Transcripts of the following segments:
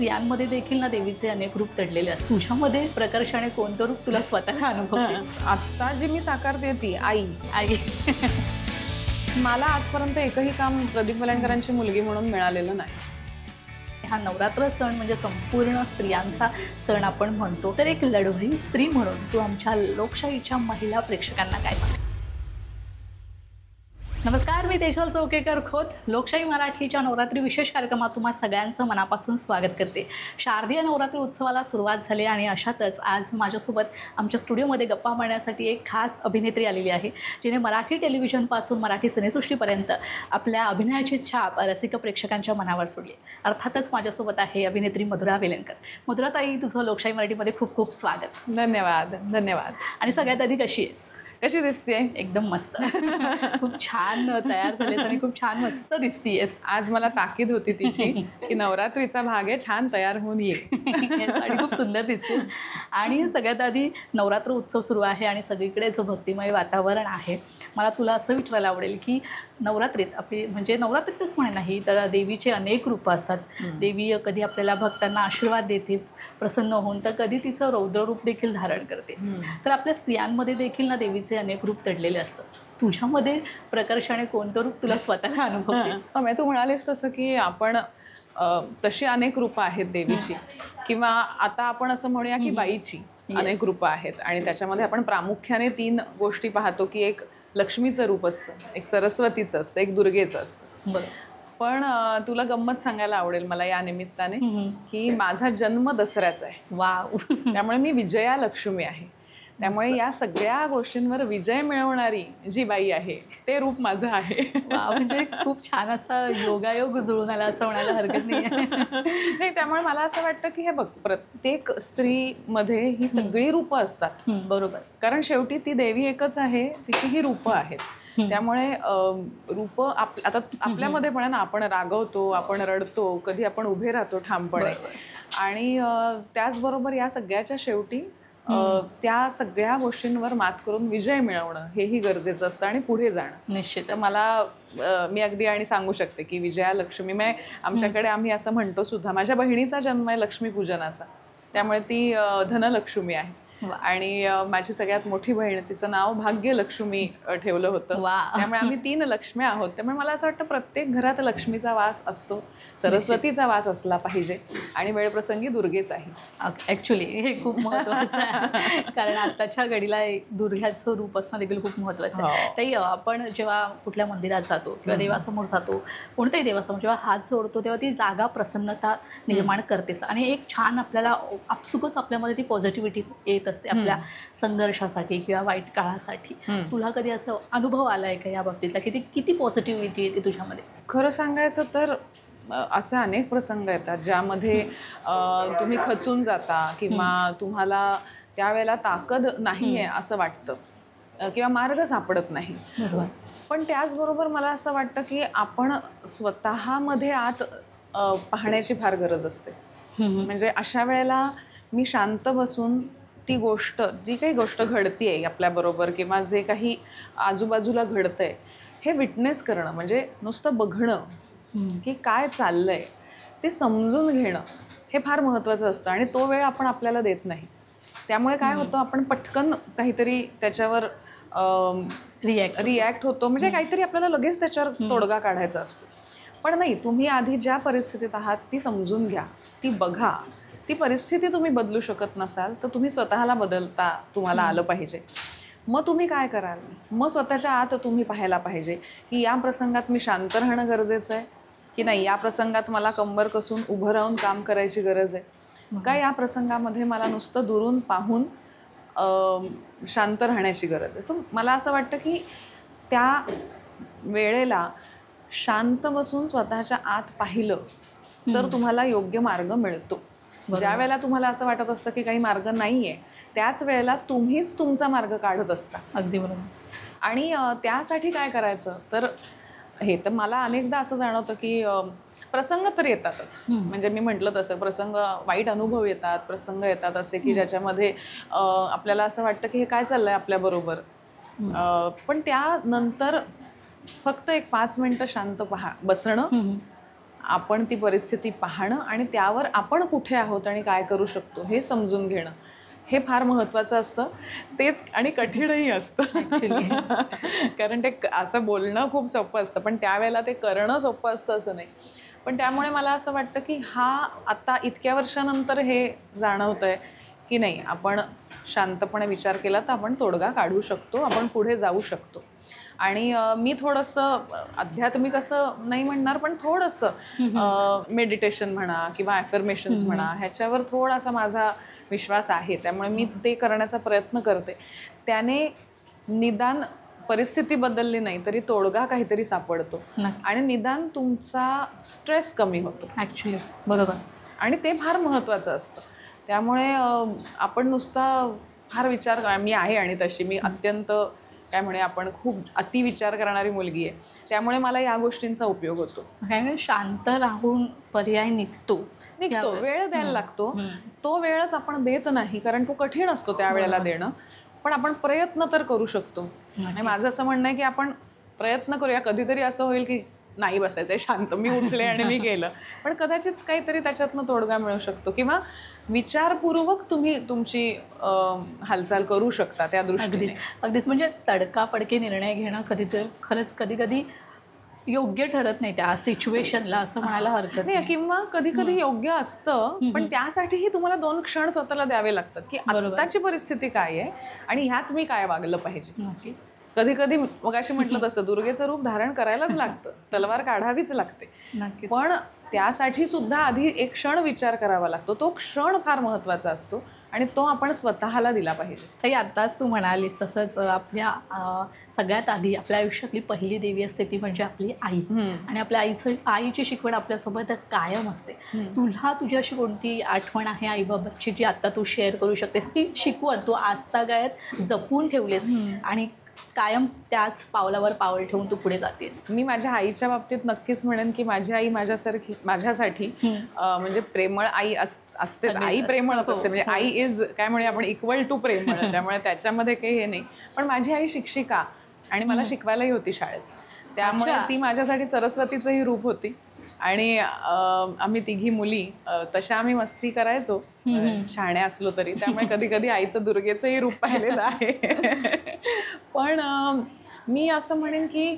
स्त्रियांमध्ये देखील ना देवीचे अनेक रूप दडलेले असतात. तुझ्यामध्ये प्रकर्षाने कोणतं रूप तुला स्वतःला अनुभवतेस? आता जी मी साकारते ती आई. आई. मला आजपर्यंत एकही काम प्रदीप वेलणकरांची मुलगी म्हणून मिळालेलं नाही. हा नवरात्र सण म्हणजे संपूर्ण स्त्रियांचा सण आपण म्हणतो, तर एक लढवई स्त्री म्हणून तू आमच्या लोकशाहीच्या महिला प्रेक्षकांना काय सांग? नमस्कार, मी तेजल चौकेकर खोत लोकशाही मराठीच्या नवरात्री विशेष कार्यक्रमात तुम्हा सगळ्यांचं मनापासून स्वागत करते. शारदीय नवरात्री उत्सवाला सुरुवात झाली आणि अशातच आज माझ्यासोबत आमच्या स्टुडिओमध्ये गप्पा मारण्यासाठी एक खास अभिनेत्री आलेली आहे, जिने मराठी टेलिव्हिजनपासून मराठी सिनेसृष्टीपर्यंत आपल्या अभिनयाची छाप रसिक प्रेक्षकांच्या मनावर सोडली. अर्थातच माझ्यासोबत आहे अभिनेत्री मधुरा वेलणकर. मधुराताई, तुझं लोकशाही मराठीमध्ये खूप खूप स्वागत. धन्यवाद. धन्यवाद. आणि सगळ्यात आधी कशी आहेस? कशी दिसते? एकदम मस्त. खूप छान तयार झालीस आणि खूप छान मस्त दिसतीयस. आज मला ताकीद होती तिची की नवरात्रीचा भाग आहे, छान तयार होऊन ये. आणि खूप सुंदर दिसतेस. आणि सगळ्यात आधी नवरात्र उत्सव सुरू आहे आणि सगळीकडे जो भक्तिमय वातावरण आहे, मला तुला असं विचारायला आवडेल की नवरात्रीत आपली म्हणजे नवरात्रीतच म्हणे नाही तर देवीचे अनेक रूपं असतात. देवी कधी आपल्याला भक्तांना आशीर्वाद देते प्रसन्न होऊन, तर कधी तिचं रौद्र रूप देखील धारण करते. तर आपल्या स्त्रियांमध्ये देखील ना देवीचे अनेक रूप दडलेले असतात. तुझ्यामध्ये प्रकर्षाने कोणतं रूप तुला स्वतःला अनुभवतेस? तू म्हणालीस तसं की आपण तशी अनेक रूपं आहेत देवीची, किंवा आता आपण असं म्हणूया की बाईची अनेक रूपं आहेत. आणि त्याच्यामध्ये आपण प्रामुख्याने 3 गोष्टी पाहतो की एक लक्ष्मीचं रूप असतं, एक सरस्वतीचं असतं, एक दुर्गेचं असतं. बरं. पण तुला गंमत सांगायला आवडेल मला या निमित्ताने की माझा जन्म दसऱ्याचा आहे. वाव. त्यामुळे मी विजया लक्ष्मी आहे. त्यामुळे या सगळ्या गोष्टींवर विजय मिळवणारी जी बाई आहे ते रूप माझं आहे. म्हणजे खूप छान असा योगायोग जुळून आला असं म्हणायला हरकत नाही. त्यामुळे मला असं वाटतं की हे बघ, प्रत्येक स्त्रीमध्ये ही सगळी रूपं असतात. बरोबर. कारण शेवटी ती देवी एकच आहे, तिची ही रूपं आहेत. त्यामुळे रूपं आता आपल्यामध्ये पण ना, आपण रागवतो, आपण रडतो, कधी आपण उभे राहतो ठामपणे. आणि त्याचबरोबर या सगळ्याच्या शेवटी त्या सगळ्या गोष्टींवर मात करून विजय मिळवणं हेही गरजेचं असतं आणि पुढे जाणं. निश्चित. तर मी अगदी आणि सांगू शकते की विजया लक्ष्मी आमच्याकडे आम्ही असं म्हणतो सुद्धा. माझ्या बहिणीचा जन्म आहे लक्ष्मीपूजनाचा, त्यामुळे ती धनलक्ष्मी आहे. आणि माझी सगळ्यात मोठी बहीण, तिचं नाव भाग्यलक्ष्मी ठेवलं होतं. त्यामुळे आम्ही 3 लक्ष्म्या आहोत. त्यामुळे मला असं वाटतं प्रत्येक घरात लक्ष्मीचा वास असतो, सरस्वतीचा वास असला पाहिजे आणि वेळप्रसंगी दुर्गेचाही. ॲक्च्युली हे खूप महत्त्वाचं आहे, कारण आत्ताच्या घडीला दुर्ग्याचं रूप असणं देखील खूप महत्त्वाचं आहे. ताई, आपण जेव्हा कुठल्या मंदिरात जातो किंवा देवासमोर जातो, कोणत्याही देवासमोर जेव्हा हात जोडतो तेव्हा ती जागा प्रसन्नता निर्माण करतेच आणि एक छान आपल्याला आपसुकच आपल्यामध्ये ती पॉझिटिव्हिटी येत असते आपल्या संघर्षासाठी किंवा वाईट काळासाठी. तुला कधी असं अनुभव आलाय का या बाबतीतला की किती पॉझिटिव्हिटी येते तुझ्यामध्ये? खरं सांगायचं तर असे अनेक प्रसंग येतात ज्यामध्ये तुम्ही खचून जाता किंवा तुम्हाला त्यावेळेला ताकद नाही आहे असं वाटतं किंवा मार्ग सापडत नाही. पण त्याचबरोबर मला असं वाटतं की आपण स्वतःमध्ये आत पाहण्याची फार गरज असते. म्हणजे अशा वेळेला मी शांत बसून ती गोष्ट, जी काही गोष्ट घडतीये आपल्याबरोबर किंवा जे काही आजूबाजूला घडतंय हे विटनेस करणं, म्हणजे नुसतं बघणं की काय चाललंय ते समजून घेणं हे फार महत्त्वाचं असतं. आणि तो वेळ आपण आपल्याला देत नाही. त्यामुळे काय होतं, आपण पटकन काहीतरी त्याच्यावर रिॲक्ट होतो, म्हणजे काहीतरी आपल्याला लगेच त्याच्यावर तोडगा काढायचा असतो. पण नाही, तुम्ही आधी ज्या परिस्थितीत आहात ती समजून घ्या, ती बघा. ती परिस्थिती तुम्ही बदलू शकत नसाल तर तुम्ही स्वतःला बदलता तुम्हाला आलं पाहिजे. मग तुम्ही काय कराल, मग स्वतःच्या आत तुम्ही पाहायला पाहिजे की या प्रसंगात मी शांत राहणं गरजेचं आहे की नाही, या प्रसंगात मला कंबर कसून उभं राहून काम करायची गरज आहे का, या प्रसंगामध्ये मला नुसतं दुरून पाहून शांत राहण्याची गरज आहे. सो मला असं वाटतं की त्या वेळेला शांत बसून स्वतःच्या आत पाहिलं तर तुम्हाला योग्य मार्ग मिळतो. ज्या वेळेला तुम्हाला असं वाटत असतं की काही मार्ग नाही आहे, त्याच वेळेला तुम्हीच तुमचा मार्ग काढत असता. अगदी बरोबर. आणि त्यासाठी काय करायचं तर मला अनेकदा असं जाणवतं की प्रसंग तर येतातच. म्हणजे मी म्हटलं तसं प्रसंग, वाईट अनुभव येतात, प्रसंग येतात असे की ज्याच्यामध्ये आपल्याला असं वाटतं की हे काय चाललंय आपल्याबरोबर. पण त्यानंतर फक्त एक 5 मिनिटं शांत बसणं आपण ती परिस्थिती पाहणं आणि त्यावर आपण कुठे आहोत आणि काय करू शकतो हे समजून घेणं, हे फार महत्त्वाचं असतं. तेच आणि कठीणही असतं ॲक्च्युली. कारण ते असं बोलणं खूप सोपं असतं, पण त्यावेळेला ते करणं सोपं असतं असं नाही. पण त्यामुळे मला असं वाटतं की आता इतक्या वर्षानंतर हे जाणवतं आहे की नाही, आपण शांतपणे विचार केला तर आपण तोडगा काढू शकतो, आपण पुढे जाऊ शकतो. आणि मी थोडंसं आध्यात्मिक असं नाही म्हणणार, पण थोडंसं मेडिटेशन म्हणा किंवा ॲफर्मेशन्स म्हणा, ह्याच्यावर थोडासा माझा विश्वास आहे. त्यामुळे मी ते करण्याचा प्रयत्न करते. त्याने निदान परिस्थिती बदलली नाही तरी तोडगा काहीतरी सापडतो आणि निदान तुमचा स्ट्रेस कमी होतो. ॲक्च्युली बरोबर. आणि ते फार महत्त्वाचं असतं. त्यामुळे आपण नुसता फार विचार, मी आहे आणि तशी मी अत्यंत काय म्हणे आपण खूप अतिविचार करणारी मुलगी आहे, त्यामुळे मला या गोष्टींचा उपयोग होतो. कारण शांत राहून पर्याय निघतो, वेळ द्यायला लागतो. तो वेळच आपण देत नाही, कारण तो कठीण असतो त्यावेळेला देणं, पण आपण प्रयत्न तर करू शकतो. आणि माझं असं म्हणणं आहे की आपण प्रयत्न करूया. कधीतरी असं होईल की नाही बसायचंय शांत, मी उठले आणि मी गेलं, पण कदाचित काहीतरी त्याच्यातनं तोडगा मिळू शकतो किंवा विचारपूर्वक तुम्ही तुमची हालचाल करू शकता त्या दृष्टीने. अगदीच म्हणजे तडकाफडके निर्णय घेणं कधीतरी खरंच कधी योग्य ठरत नाही त्या सिच्युएशनला, असं म्हणायला हरकत नाही. किंवा कधी कधी योग्य असतं, पण त्यासाठीही तुम्हाला 2 क्षण स्वतःला द्यावे लागतात की आत्ताची परिस्थिती काय आहे आणि ह्यात मी काय वागलं पाहिजे. नक्कीच. कधी कधी मगाशी म्हटलं तसं दुर्गेचं रूप धारण करायलाच लागतं, तलवार काढावीच लागते. नक्कीच. पण त्यासाठी सुद्धा आधी एक क्षण विचार करावा लागतो. तो क्षण फार महत्त्वाचा असतो आणि तो आपण स्वतःला दिला पाहिजे. ताई, आत्ताच तू म्हणालीस तसंच आपल्या सगळ्यात आधी आपल्या आयुष्यातली पहिली देवी असते ती म्हणजे आपली आई. आणि आपल्या आईची शिकवण आपल्यासोबत कायम असते. तुला तुझी अशी कोणती आठवण आहे आईबाबाची जी आत्ता तू शेअर करू शकतेस, ती शिकवण तू आजतागायत जपून ठेवलेस आणि कायम त्याच पावलावर पाऊल ठेवून तू पुढे जातेस? मी माझ्या आईच्या बाबतीत नक्कीच म्हणेन की माझी आई माझ्यासाठी म्हणजे प्रेमळ आई असते. आई प्रेमळच असते, म्हणजे आई इज काय म्हणे आपण इक्वल टू प्रेमळ, त्यामुळे त्याच्यामध्ये काही हे नाही. पण माझी आई शिक्षिका आणि मला शिकवायलाही होती शाळेत, त्यामुळे ती माझ्यासाठी सरस्वतीचंही रूप होती. आणि आम्ही तिघी मुली तशा आम्ही मस्ती करायचो शहाण्या असलो तरी, त्यामुळे कधी कधी आईचं दुर्गेचंही रूप पाहिलेलं आहे. पण मी असं म्हणेन की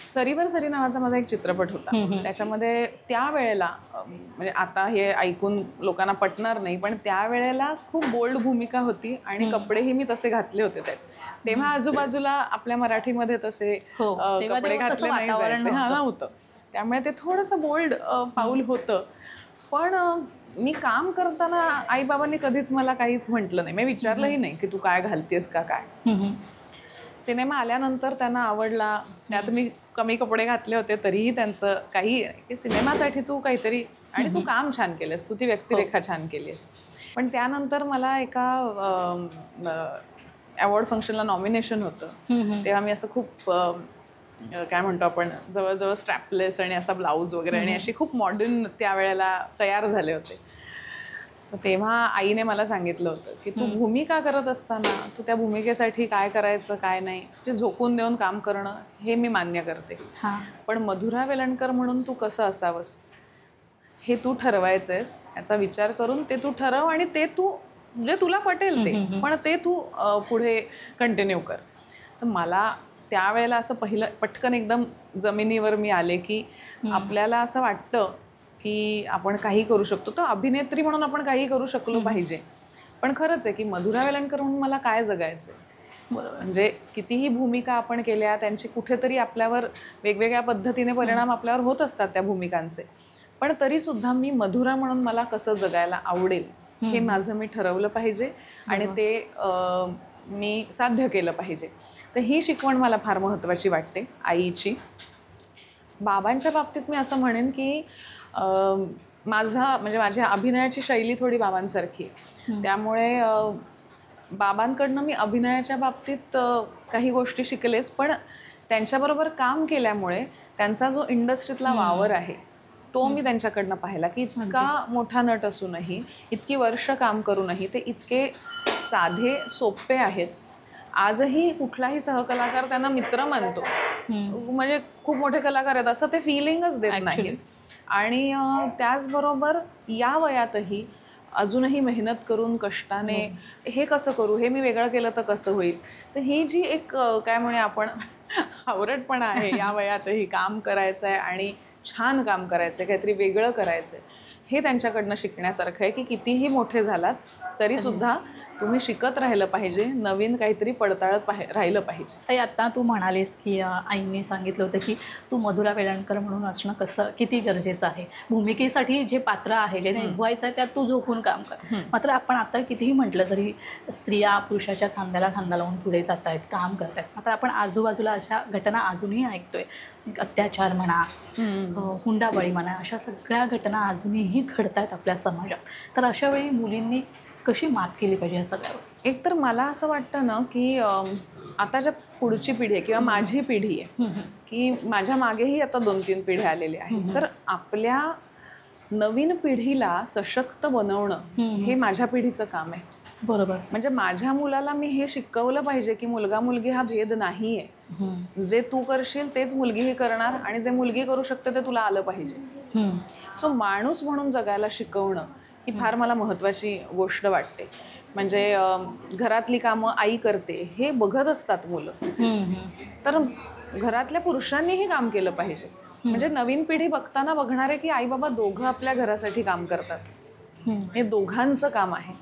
सरीवर सरी नावाचा माझा एक चित्रपट होता. त्याच्यामध्ये त्यावेळेला म्हणजे आता हे ऐकून लोकांना पटणार नाही, पण त्यावेळेला खूप बोल्ड भूमिका होती आणि कपडेही मी तसे घातले होते. तेव्हा आजूबाजूला आपल्या मराठीमध्ये तसे कपडे घातले नाही जायचे नव्हतं, त्यामुळे ते थोडंसं बोल्ड पाऊल होतं. पण मी काम करताना आईबाबांनी कधीच मला काहीच म्हटलं नाही, मी विचारलंही नाही की तू काय घालतेस का काय. सिनेमा आल्यानंतर त्यांना आवडला, त्यात मी कमी कपडे घातले होते तरीही त्यांचं काही की सिनेमासाठी तू काहीतरी, आणि तू काम छान केलंस, तू ती व्यक्तिरेखा छान केलीस. पण त्यानंतर मला एका अवॉर्ड फंक्शनला नॉमिनेशन होतं, तेव्हा मी असं खूप काय म्हणतो आपण जवळजवळ स्ट्रॅपलेस आणि असा ब्लाऊज वगैरे आणि अशी खूप मॉडर्न त्यावेळेला तयार झाले होते. तर तेव्हा आईने मला सांगितलं होतं की तू भूमिका करत असताना तू त्या भूमिकेसाठी काय करायचं काय नाही ते झोकून देऊन काम करणं हे मी मान्य करते, पण मधुरा वेलणकर म्हणून तू कसं असावंस हे तू ठरवायचंयस, याचा विचार करून ते तू ठरव आणि ते तू म्हणजे तुला पटेल ते, पण ते तू पुढे कंटिन्यू कर. तर मला त्यावेळेला असं पहिलं पटकन एकदम जमिनीवर मी आले की आपल्याला असं वाटतं की आपण काही करू शकतो, तर अभिनेत्री म्हणून आपण काही करू शकलो पाहिजे. पण खरंच आहे की मधुरा वेलणकर म्हणून मला काय जगायचं आहे. बरोबर, म्हणजे कितीही भूमिका आपण केल्या त्यांची कुठेतरी आपल्यावर वेगवेगळ्या पद्धतीने परिणाम आपल्यावर होत असतात त्या भूमिकांचे, पण तरीसुद्धा मी मधुरा म्हणून मला कसं जगायला आवडेल हे माझं मी ठरवलं पाहिजे आणि ते मी साध्य केलं पाहिजे. तर ही शिकवण मला फार महत्त्वाची वाटते आईची. बाबांच्या बाबतीत मी असं म्हणेन की माझी अभिनयाची शैली थोडी बाबांसारखी आहे, त्यामुळे बाबांकडनं मी अभिनयाच्या बाबतीत काही गोष्टी शिकलेच, पण त्यांच्याबरोबर काम केल्यामुळे त्यांचा जो इंडस्ट्रीतला वावर आहे तो मी त्यांच्याकडनं पाहिला की इतका मोठा नट असूनही, इतकी वर्ष काम करूनही ते इतके साधे सोपे आहेत. आजही कुठलाही सहकलाकार त्यांना मित्र मानतो, म्हणजे खूप मोठे कलाकार आहेत असं ते फिलिंगच देत नाही. आणि त्याचबरोबर या वयातही अजूनही मेहनत करून कष्टाने हे कसं करू, हे मी वेगळं केलं तर कसं होईल. तर ही जी एक काय म्हणे आपण आवरटपणा आहे या वयातही काम करायचं आहे आणि छान काम करायचं आहे, काहीतरी वेगळं करायचं आहे, हे त्यांच्याकडनं शिकण्यासारखं आहे की कितीही मोठे झालात तरीसुद्धा तुम्ही शिकत राहिलं पाहिजे, नवीन काहीतरी पडताळत राहिलं पाहिजे. ताई, आता तू म्हणालीस की आईंनी सांगितलं होतं की तू मधुरा वेलणकर म्हणून असणं किती गरजेचं आहे. भूमिकेसाठी जे पात्र आहे, जे निभवायचं आहे त्यात तू झोकून काम कर. मात्र आपण आता कितीही म्हटलं जरी स्त्रिया पुरुषाच्या खांद्याला खांदा लावून पुढे जात आहेत, काम करत आहेत, मात्र आपण आजूबाजूला अशा घटना अजूनही ऐकतोय. अत्याचार म्हणा, हुंडाबळी म्हणा, अशा सगळ्या घटना अजूनही घडत आहेत आपल्या समाजात. तर अशा वेळी मुलींनी कशी मात केली पाहिजे या सगळ्यावर? एक तर मला असं वाटतं ना की आता ज्या पुढची पिढी आहे किंवा माझी पिढी आहे की माझ्या मागेही आता 2-3 पिढ्या आलेल्या आहेत, तर आपल्या नवीन पिढीला सशक्त बनवणं हे माझ्या पिढीचं काम आहे. बरोबर. म्हणजे माझ्या मुलाला मी हे शिकवलं पाहिजे की मुलगा मुलगी हा भेद नाही आहे. जे तू करशील तेच मुलगीही करणार आणि जे मुलगी करू शकते ते तुला आलं पाहिजे. सो माणूस म्हणून जगायला शिकवणं ही फार मला महत्त्वाची गोष्ट वाटते. म्हणजे घरातली कामं आई करते हे बघत असतात मुलं, तर घरातल्या पुरुषांनीही काम केलं पाहिजे. म्हणजे नवीन पिढी बघताना बघणार आहे की आई बाबा दोघं आपल्या घरासाठी काम करतात, हे दोघांचं काम आहे.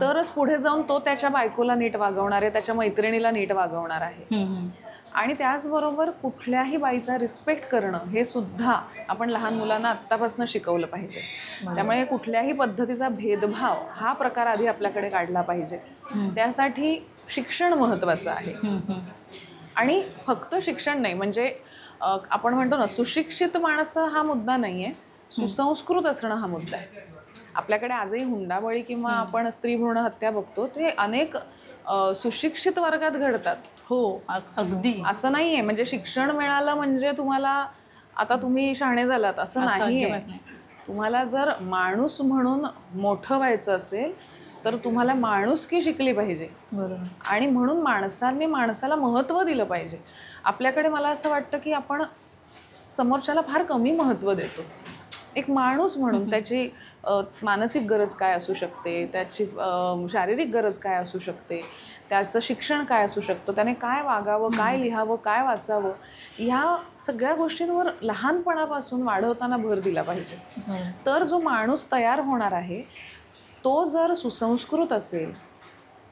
तरच पुढे जाऊन तो त्याच्या बायकोला नीट वागवणार आहे, त्याच्या मैत्रिणीला नीट वागवणार आहे. आणि त्याचबरोबर कुठल्याही बाईचा रिस्पेक्ट करणं हे सुद्धा आपण लहान मुलांना आत्तापासून शिकवलं पाहिजे. त्यामुळे कुठल्याही पद्धतीचा भेदभाव हा प्रकार आधी आपल्याकडे काढला पाहिजे. त्यासाठी शिक्षण महत्त्वाचं आहे. आणि फक्त शिक्षण नाही, म्हणजे आपण म्हणतो ना सुशिक्षित माणसं हा मुद्दा नाही आहे, सुसंस्कृत असणं हा मुद्दा आहे. आपल्याकडे आजही हुंडाबळी किंवा आपण स्त्री भ्रूण हत्या बघतो ते अनेक सुशिक्षित वर्गात घडतात. हो, अगदी. असं नाही आहे म्हणजे शिक्षण मिळालं म्हणजे तुम्हाला आता तुम्ही शहाणे झालात असं नाही आहे. तुम्हाला जर माणूस म्हणून मोठं व्हायचं असेल तर तुम्हाला माणुसकी शिकली पाहिजे. बरोबर. आणि म्हणून माणसांनी माणसाला महत्त्व दिलं पाहिजे. आपल्याकडे मला असं वाटतं की आपण समोरच्याला फार कमी महत्त्व देतो. एक माणूस म्हणून त्याची मानसिक गरज काय असू शकते, त्याची शारीरिक गरज काय असू शकते, त्याचं शिक्षण काय असू शकतं, त्याने काय वागावं, काय लिहावं, काय वाचावं, ह्या सगळ्या गोष्टींवर लहानपणापासून वाढवताना भर दिला पाहिजे. तर जो माणूस तयार होणार आहे तो जर सुसंस्कृत असेल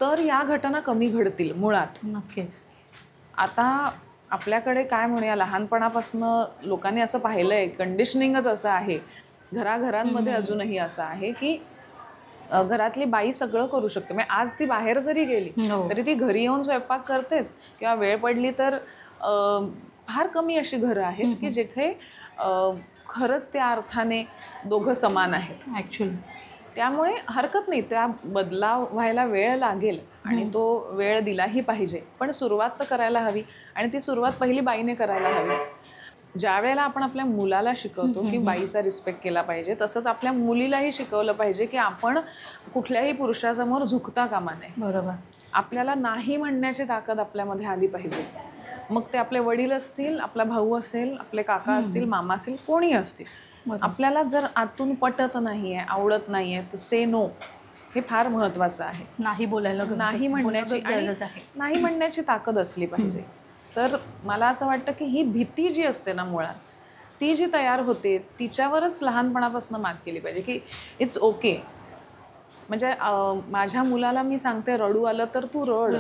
तर या घटना कमी घडतील मुळात. नक्कीच. आता आपल्याकडे काय म्हणूया लहानपणापासून लोकांनी असं पाहिलं आहे, कंडिशनिंगच असं आहे, घराघरांमध्ये अजूनही असं आहे की घरातली बाई सगळं करू शकते. म्हणजे आज ती बाहेर जरी गेली तरी ती घरी येऊन स्वयंपाक करतेच, किंवा वेळ पडली तर फार कमी अशी घरं आहेत की जिथे खरंच त्या अर्थाने दोघं समान आहेत ॲक्च्युली. त्यामुळे हरकत नाही, त्या बदलाव व्हायला वेळ लागेल आणि तो वेळ दिलाही पाहिजे, पण सुरुवात तर करायला हवी. आणि ती सुरुवात पहिली बाईने करायला हवी. ज्या वेळेला आपण आपल्या मुलाला शिकवतो की बाईचा रिस्पेक्ट केला पाहिजे, तसंच आपल्या मुलीलाही शिकवलं पाहिजे की आपण कुठल्याही पुरुषासमोर झुकता कामा नये. बरोबर. आपल्याला नाही म्हणण्याची ताकद आपल्यामध्ये आली पाहिजे. मग ते आपले वडील असतील, आपला भाऊ असेल, आपले काका असतील, मामा असेल, कोणी असतील, आपल्याला जर आतून पटत नाही आहे, आवडत नाही आहे, तर से नो हे फार महत्त्वाचं आहे. नाही बोलायला, नाही म्हणण्याची ताकद असली पाहिजे. तर मला असं वाटतं की ही भीती जी असते ना मुळात, ती जी तयार होते तिच्यावरच लहानपणापासून मात केली पाहिजे की इट्स ओके. म्हणजे माझ्या मुलाला मी सांगते रडू आलं तर तू रड,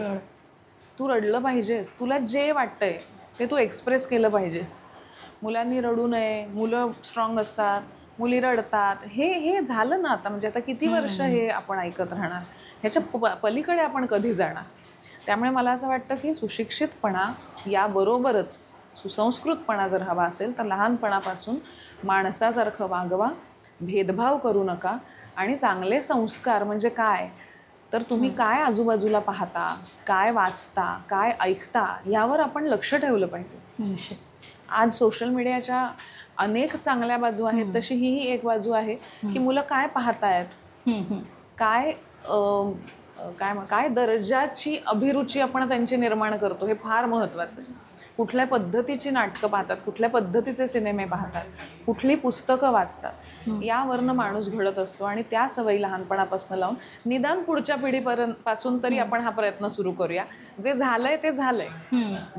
तू रडलं पाहिजेस, तुला जे वाटतंय ते तू एक्सप्रेस केलं पाहिजेस. मुलांनी रडू नये, मुलं स्ट्रॉंग असतात, मुली रडतात, हे झालं ना आता. म्हणजे आता किती वर्ष हे आपण ऐकत राहणार, ह्याच्या पलीकडे आपण कधी जाणार. त्यामुळे मला असं वाटतं की सुशिक्षितपणा याबरोबरच सुसंस्कृतपणा जर हवा असेल तर लहानपणापासून माणसासारखं वागवा, भेदभाव करू नका. आणि चांगले संस्कार म्हणजे काय, तर तुम्ही काय आजूबाजूला पाहता, काय वाचता, काय ऐकता, यावर आपण लक्ष ठेवलं पाहिजे. आज सोशल मीडियाच्या अनेक चांगल्या बाजू आहेत, तशी ही एक बाजू आहे की मुलं काय पाहतायत, काय काय दर्जाची अभिरुची आपण त्यांची निर्माण करतो, हे फार महत्त्वाचं आहे. कुठल्या पद्धतीची नाटकं पाहतात, कुठल्या पद्धतीचे सिनेमे पाहतात, कुठली पुस्तकं वाचतात, यावरनं माणूस घडत असतो. आणि त्या सवयी लहानपणापासून लावून निदान पुढच्या पिढीपर्यंत पासून तरी आपण हा प्रयत्न सुरू करूया. जे झालंय ते झालंय,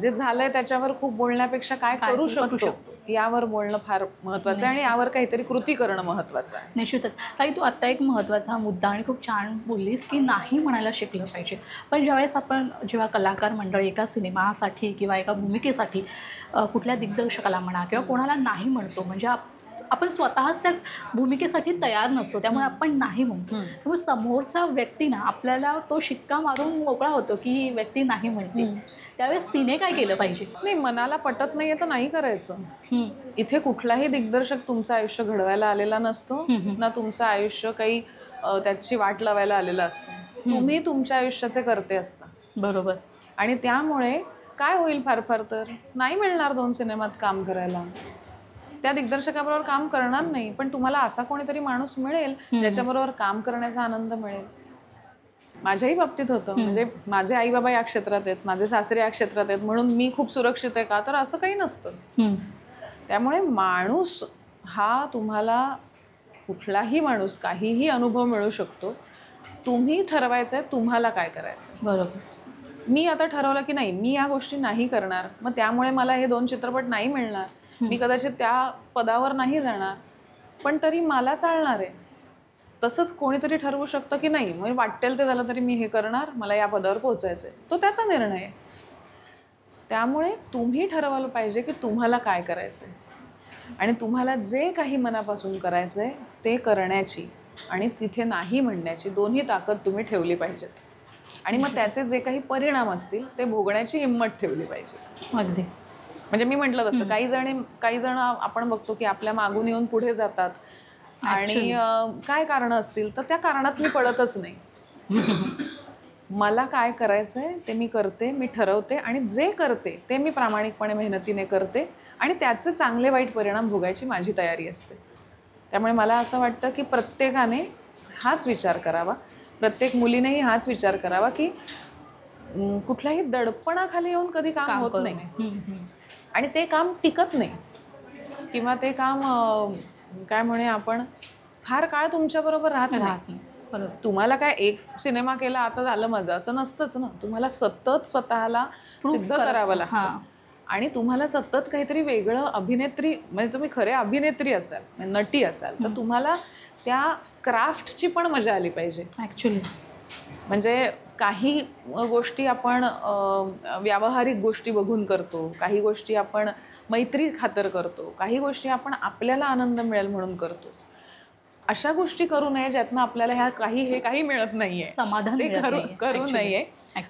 जे झालंय त्याच्यावर खूप बोलण्यापेक्षा काय करू शकतो यावर बोलणं फार महत्त्वाचं आहे आणि यावर काहीतरी कृती करणं महत्त्वाचं आहे. निश्चितच. ताई, तू आत्ता एक महत्त्वाचा मुद्दा आणि खूप छान बोललीस की नाही म्हणायला शिकलं पाहिजे. पण ज्यावेळेस आपण जेव्हा कलाकार मंडळी एका सिनेमासाठी किंवा एका भूमिकेसाठी कुठल्या दिग्दर्शकाला म्हणा किंवा कोणाला नाही म्हणतो, म्हणजे आपण स्वतःच त्या भूमिकेसाठी तयार नसतो, त्यामुळे आपण नाही म्हणतो. त्यामुळे समोरचा व्यक्ती ना आपल्याला तो शिक्का मारून मोकळा होतो की ही व्यक्ती नाही म्हणते. त्यावेळेस तिने काय केलं पाहिजे? नाही, मनाला पटत नाहीये तर नाही करायचं. इथे कुठलाही दिग्दर्शक तुमचं आयुष्य घडवायला आलेला नसतो ना तुमचं आयुष्य काही त्याची वाट लावायला आलेलं असतं. तुम्ही तुमच्या आयुष्याचे कर्ते असता. बरोबर. आणि त्यामुळे काय होईल, फार फार तर नाही मिळणार 2 सिनेमात काम करायला, त्या दिग्दर्शकाबरोबर काम करणार नाही, पण तुम्हाला असा कोणीतरी माणूस मिळेल ज्याच्याबरोबर काम करण्याचा आनंद मिळेल. माझ्याही बाबतीत होतं. म्हणजे माझे आई बाबा या क्षेत्रात आहेत, माझे सासरे या क्षेत्रात आहेत, म्हणून मी खूप सुरक्षित आहे का, तर असं काही नसतं. त्यामुळे माणूस हा तुम्हाला, कुठलाही माणूस काहीही अनुभव मिळू शकतो. तुम्ही ठरवायचं आहे तुम्हाला काय करायचं. बरोबर. मी आता ठरवलं की नाही, मी या गोष्टी नाही करणार, मग त्यामुळे मला हे 2 चित्रपट नाही मिळणार, मी कदाचित त्या पदावर नाही जाणार, पण तरी मला चालणार आहे. तसंच कोणीतरी ठरवू शकतं की नाही, म्हणजे वाटेल ते झालं तरी मी हे करणार, मला या पदावर पोहोचायचं आहे, तो त्याचा निर्णय आहे. त्यामुळे तुम्ही ठरवलं पाहिजे की तुम्हाला काय करायचं आहे आणि तुम्हाला जे काही मनापासून करायचं आहे ते करण्याची आणि तिथे नाही म्हणण्याची दोन्ही ताकद तुम्ही ठेवली पाहिजेत. आणि मग त्याचे जे काही परिणाम असतील ते भोगण्याची हिंमत ठेवली पाहिजे. अगदी. म्हणजे मी म्हटलं तसं काही जण आपण बघतो की आपल्या मागून येऊन पुढे जातात आणि काय कारणं असतील तर त्या कारणात मी पडतच नाही. मला काय करायचं आहे ते मी करते, मी ठरवते आणि जे करते ते मी प्रामाणिकपणे मेहनतीने करते आणि त्याचे चांगले वाईट परिणाम भोगायची माझी तयारी असते. त्यामुळे मला असं वाटतं की प्रत्येकाने हाच विचार करावा, प्रत्येक मुलीनेही हाच विचार करावा की कुठल्याही दडपणाखाली येऊन कधी काम होत नाही आणि ते काम टिकत नाही किंवा ते काम काय म्हणे आपण फार काळ तुमच्याबरोबर राहत नाही. तुम्हाला काय एक सिनेमा केला आता झालं माझं असं नसतंच ना. तुम्हाला सतत स्वतःला सिद्ध करावं लागतं आणि तुम्हाला सतत काहीतरी वेगळं अभिनेत्री, म्हणजे तुम्ही खरे अभिनेत्री असाल, नटी असाल, तर तुम्हाला त्या क्राफ्टची पण मजा आली पाहिजे ॲक्च्युली. म्हणजे काही गोष्टी आपण व्यावहारिक गोष्टी बघून करतो, काही गोष्टी आपण मैत्री खातर करतो, काही गोष्टी आपण आपल्याला आनंद मिळेल म्हणून करतो. अशा गोष्टी करू नये ज्यातनं आपल्याला हे काही मिळत नाहीये, समाधान करू नये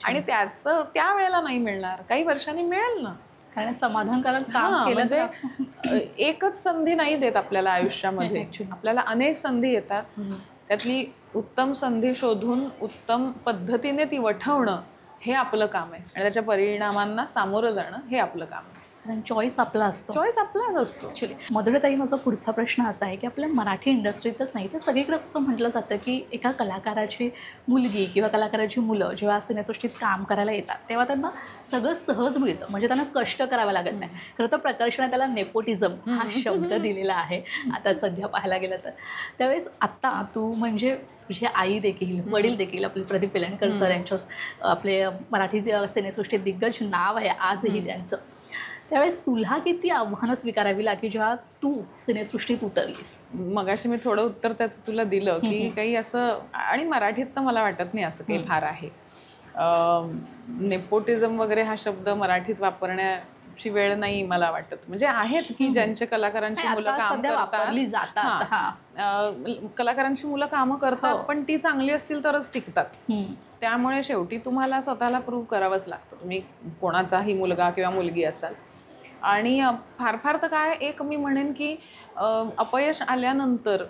आणि त्याचं त्या वेळेला नाही मिळणार, काही वर्षांनी मिळेल ना. कारण समाधानकारक काम केलं म्हणजे एकच संधी नाही देत आपल्याला आयुष्यामध्ये, आपल्याला अनेक संधी येतात. त्यातली उत्तम संधी शोधून उत्तम पद्धतीने ती वठवणं हे आपलं काम आहे आणि त्याच्या परिणामांना सामोरं जाणं हे आपलं काम आहे. कारण चॉईस आपला असतो. चॉईस आपलाच असतो. ॲक्च्युली. मधुराताई, माझा पुढचा प्रश्न असा आहे की आपल्या मराठी इंडस्ट्रीतच नाही तर सगळीकडेच असं म्हटलं जातं की एका कलाकाराची मुलगी किंवा कलाकाराची मुलं जेव्हा सिनेसृष्टीत काम करायला येतात तेव्हा त्यांना सगळं सहज मिळतं, म्हणजे त्यांना कष्ट करावं लागत नाही. खरं तर प्रकर्षाने त्याला नेपोटिझम हा शब्द दिलेला आहे आता सध्या पाहायला गेलं तर. त्यावेळेस आत्ता तू म्हणजे तुझे आई देखील, वडील देखील, आपले प्रदीप वेलणकर सर यांच्या आपले मराठी सिनेसृष्टीत दिग्गज नाव आहे आजही त्यांचं. त्यावेळेस तुला किती आव्हानं स्वीकारावी लागली जेव्हा तू सिनेसृष्टीत उतरलीस? मगाशी मी थोडं उत्तर त्याचं तुला दिलं की काही असं, आणि मराठीत तर मला वाटत नाही असं काही फार आहे. नेपोटिझम वगैरे हा शब्द मराठीत वापरण्याची वेळ नाही मला वाटत. म्हणजे आहेत की ज्यांचे कलाकारांची मुलं काम करतात, कलाकारांची मुलं कामं करतात पण ती चांगली असतील तरच टिकतात. त्यामुळे शेवटी तुम्हाला स्वतःला प्रूव्ह करावंच लागतं, तुम्ही कोणाचाही मुलगा किंवा मुलगी असाल. आणि फार फार तर काय, एक मी म्हणेन की अपयश आल्यानंतर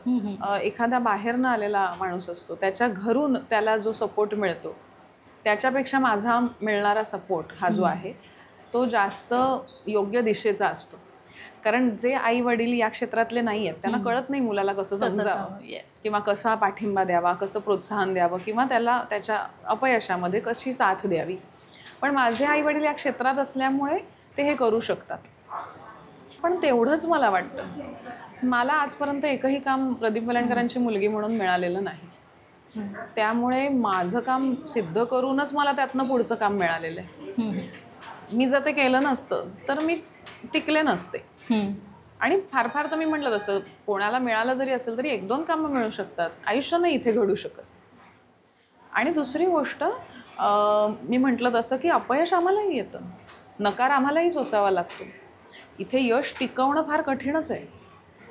एखादा बाहेरनं आलेला माणूस असतो, त्याच्या घरून त्याला जो सपोर्ट मिळतो त्याच्यापेक्षा माझा मिळणारा सपोर्ट हा जो आहे तो जास्त योग्य दिशेचा असतो. कारण जे आई वडील या क्षेत्रातले नाही आहेत त्यांना कळत नाही मुलाला कसं समजावं किंवा कसा पाठिंबा द्यावा, कसं प्रोत्साहन द्यावं किंवा त्याला त्याच्या अपयशामध्ये कशी साथ द्यावी. पण माझे आई वडील या क्षेत्रात असल्यामुळे ते हे करू शकतात. पण तेवढंच मला वाटतं, मला आजपर्यंत एकही काम प्रदीप वेलणकरांची मुलगी म्हणून मिळालेलं नाही. त्यामुळे माझं काम सिद्ध करूनच मला त्यातनं पुढचं काम मिळालेलं आहे. मी जर ते केलं नसतं तर मी टिकले नसते. आणि फार फार तर मी म्हटलं तसं कोणाला मिळालं जरी असेल तरी 1-2 कामं मिळू शकतात, आयुष्य नाही इथे घडू शकत. आणि दुसरी गोष्ट, मी म्हटलं तसं की अपयश आम्हालाही येतं, नकार आम्हालाही सोसावा लागतो. इथे यश टिकवणं फार कठीणच आहे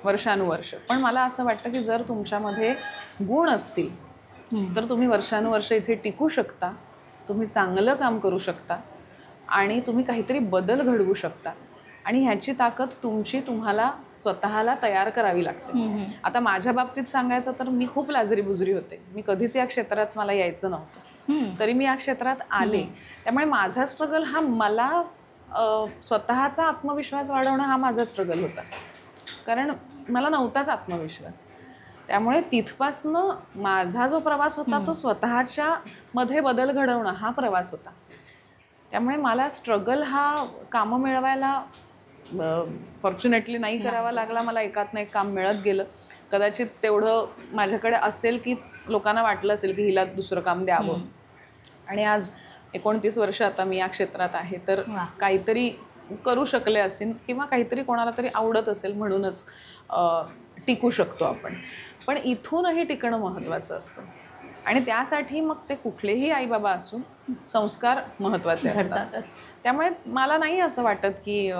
वर्षानुवर्ष. पण मला असं वाटतं की जर तुमच्यामध्ये गुण असतील तर तुम्ही वर्षानुवर्ष इथे टिकू शकता, तुम्ही चांगलं काम करू शकता आणि तुम्ही काहीतरी बदल घडवू शकता. आणि ह्याची ताकद तुम्हाला स्वतःला तयार करावी लागते. आता माझ्या बाबतीत सांगायचं तर मी खूप लाजरी बुजरी होते. मी कधीच या क्षेत्रात मला यायचं नव्हतं, तरी मी या क्षेत्रात आले. त्यामुळे माझा स्ट्रगल हा मला स्वतःचा आत्मविश्वास वाढवणं हा माझा स्ट्रगल होता, कारण मला नव्हताच आत्मविश्वास. त्यामुळे तिथपासनं माझा जो प्रवास होता तो स्वतःच्या मध्ये बदल घडवणं हा प्रवास होता. त्यामुळे मला स्ट्रगल हा कामं मिळवायला फॉर्च्युनेटली नाही करावा लागला. मला एकातनं एक काम मिळत गेलं. कदाचित तेवढं माझ्याकडे असेल की लोकांना वाटलं असेल की हिला दुसरं काम द्यावं. आणि आज 29 वर्ष आता मी या क्षेत्रात आहे, तर काहीतरी करू शकले असेल किंवा काहीतरी कोणाला तरी आवडत असेल म्हणूनच टिकू शकतो आपण. पण इथूनही टिकणं महत्त्वाचं असतं आणि त्यासाठी मग ते कुठलेही आईबाबा असून संस्कार महत्त्वाचे असतात. त्यामुळे मला नाही असं वाटत की